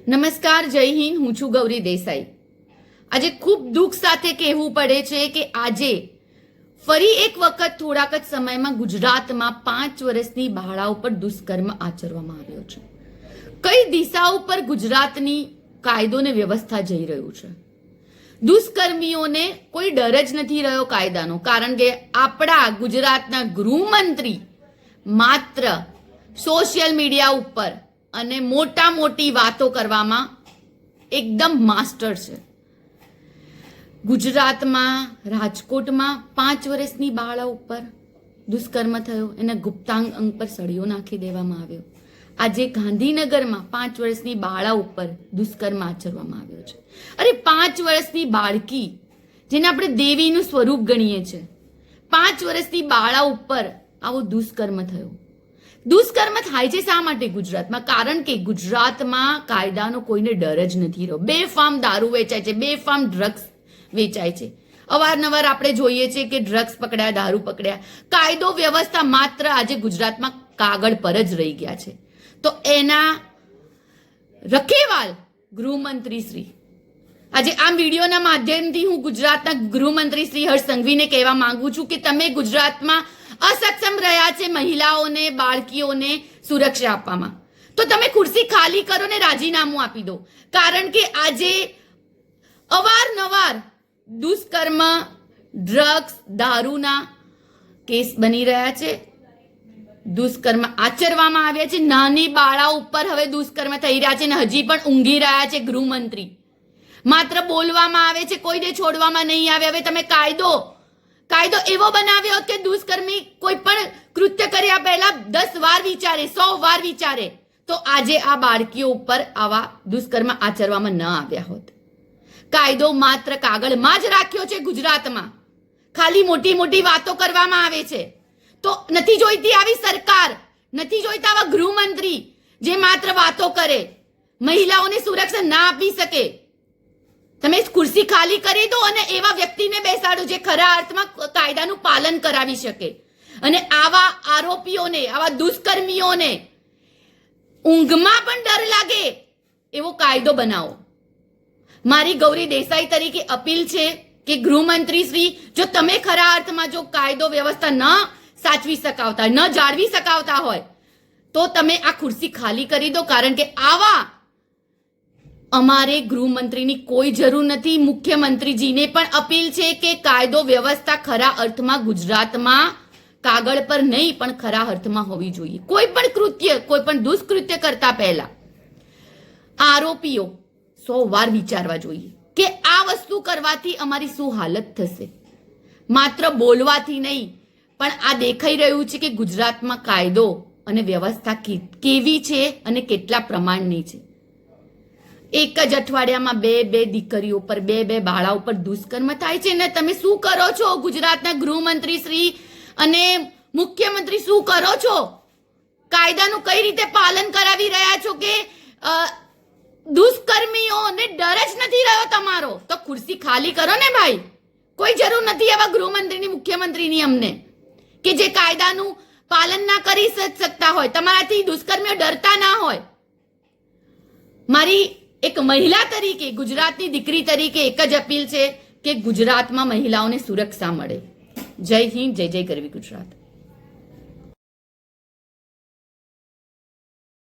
નમસ્કાર, જય હિન્દ. હું છું ગૌરી દેસાઈ. આજે ખૂબ દુઃખ સાથે કહેવું પડે છે કે આજે ફરી એક વખત થોડાક જ સમયમાં ગુજરાતમાં 5 વર્ષની બાળા ઉપર દુષ્કર્મ આચરવામાં આવ્યો છે. કઈ દિશા ઉપર ગુજરાતની કાયદો ને વ્યવસ્થા જઈ રહ્યું છે? દુષ્કર્મીઓને કોઈ ડર જ નથી રહ્યો કાયદાનો, કારણ કે આપણા ગુજરાતના ગૃહમંત્રી માત્ર સોશિયલ મીડિયા ઉપર અને મોટા મોટી વાતો કરવામાં એકદમ માસ્ટર છે. ગુજરાતમાં રાજકોટમાં 5 વર્ષની બાળા ઉપર દુષ્કર્મ થયો, એને ગુપ્તાંગ અંગ પર સળિયો નાખી દેવામાં આવ્યો. આજે ગાંધીનગરમાં 5 વર્ષની બાળા ઉપર દુષ્કર્મ આચરવામાં આવ્યો છે. અરે 5 વર્ષની બાળકી, જેને આપણે દેવીનું સ્વરૂપ ગણીએ છીએ, 5 વર્ષની બાળા ઉપર આવો દુષ્કર્મ થયો. દુષ્કર્મ થાય છે શા માટે ગુજરાતમાં? કારણ કે ગુજરાતમાં કાયદાનો કોઈને ડર જ નથી રહ્યો. બેફામ દારૂ વેચાય છે, બેફામ ડ્રગ્સ વેચાય છે. અવારનવાર આપણે જોઈએ છીએ કે ડ્રગ્સ પકડ્યા, દારૂ પકડ્યા. કાયદો વ્યવસ્થા માત્ર આજે ગુજરાતમાં કાગળ પર જ રહી ગયા છે. તો એના રખેવાલ ગૃહમંત્રી શ્રી, આજે આ વિડીયોના માધ્યમથી હું ગુજરાતના ગૃહમંત્રી શ્રી હર્ષ સંઘવીને કહેવા માંગુ છું કે તમે ગુજરાતમાં અસક્ષમ રહ્યા છે મહિલાઓને, બાળકીઓને સુરક્ષા આપવામાં, તો તમે ખુરશી ખાલી કરો ને રાજીનામું આપી દો. કારણ કે આજે અવારનવાર દુષ્કર્મ, ડ્રગ્સ, દારૂના કેસ બની રહ્યા છે. દુષ્કર્મ આચરવામાં આવ્યા છે. નાની બાળા ઉપર હવે દુષ્કર્મ થઈ રહ્યા છે ને હજી પણ ઊંઘી રહ્યા છે ગૃહમંત્રી. માત્ર બોલવામાં આવે છે, કોઈને છોડવામાં નહીં આવે. હવે તમે કાયદો એવો બનાવ્યો કે દુષ્કર્મી કોઈ પણ કૃત્ય કર્યા પહેલા 10 વાર વિચારે, 100 વાર વિચારે, તો આજે આ બાળકીઓ ઉપર આવા દુષ્કર્મ આચરવામાં ન આવ્યા હોત. કાયદો માત્ર કાગળમાં જ રાખ્યો છે ગુજરાતમાં. ખાલી મોટી મોટી વાતો કરવામાં આવે છે. તો નથી જોઈતી આવી સરકાર, નથી જોઈતા આવા ગૃહમંત્રી જે માત્ર વાતો કરે, મહિલાઓને સુરક્ષા ના આપી શકે. તમે ખુરશી ખાલી કરી દો અને એવા વ્યક્તિને બેસાડો જે ખરા અર્થમાં કાયદાનું પાલન કરાવી શકે. અને આવા આરોપીઓને, આવા દુષ્કર્મીઓને ઊંઘમાં પણ ડર લાગે એવો કાયદો બનાવો. મારી ગૌરી દેસાઈ તરીકે અપીલ છે કે ગૃહમંત્રી શ્રી, જો તમે ખરા અર્થમાં જો કાયદો વ્યવસ્થા ન સાચવી શકાવતા, ન જાળવી શકાવતા હોય તો તમે આ ખુરશી ખાલી કરી દો. કારણ કે આવા અમારે ગૃહમંત્રીની કોઈ જરૂર નથી. મુખ્યમંત્રીજીને પણ અપીલ છે કે કાયદો વ્યવસ્થા ખરા અર્થમાં ગુજરાતમાં કાગળ પર નહીં પણ ખરા અર્થમાં હોવી જોઈએ. કોઈ પણ કૃત્ય, કોઈ પણ દુષ્કૃત્ય કરતા પહેલા આરોપીઓ 100 વાર વિચારવા જોઈએ કે આ વસ્તુ કરવાથી અમારી શું હાલત થશે. માત્ર બોલવાથી નહીં, પણ આ દેખાઈ રહ્યું છે કે ગુજરાતમાં કાયદો અને વ્યવસ્થા કેવી છે અને કેટલા પ્રમાણની છે. એક જ અઠવાડિયામાં 2 દીકરીઓ પર, 2 બાળા ઉપર દુષ્કર્મ થાય છે ને તમે શું કરો છો? ગુજરાતના ગૃહમંત્રી શ્રી અને મુખ્યમંત્રી શું કરો છો? કાયદાનું કઈ રીતે પાલન કરાવી રહ્યા છો કે દુષ્કર્મીઓને ડર જ નથી રહ્યો તમારો? તો ખુરશી ખાલી કરો ને ભાઈ. કોઈ જરૂર નથી આવા ગૃહમંત્રીની, મુખ્યમંત્રીની અમને, કે જે કાયદાનું પાલન ના કરી શકતા હોય, તમારાથી દુષ્કર્મીઓ ડરતા ના હોય. મારી એક મહિલા તરીકે, ગુજરાતની દીકરી તરીકે એક જ અપીલ છે કે ગુજરાતમાં મહિલાઓને સુરક્ષા મળે. જય હિન્દ, જય જય ગરવી ગુજરાત.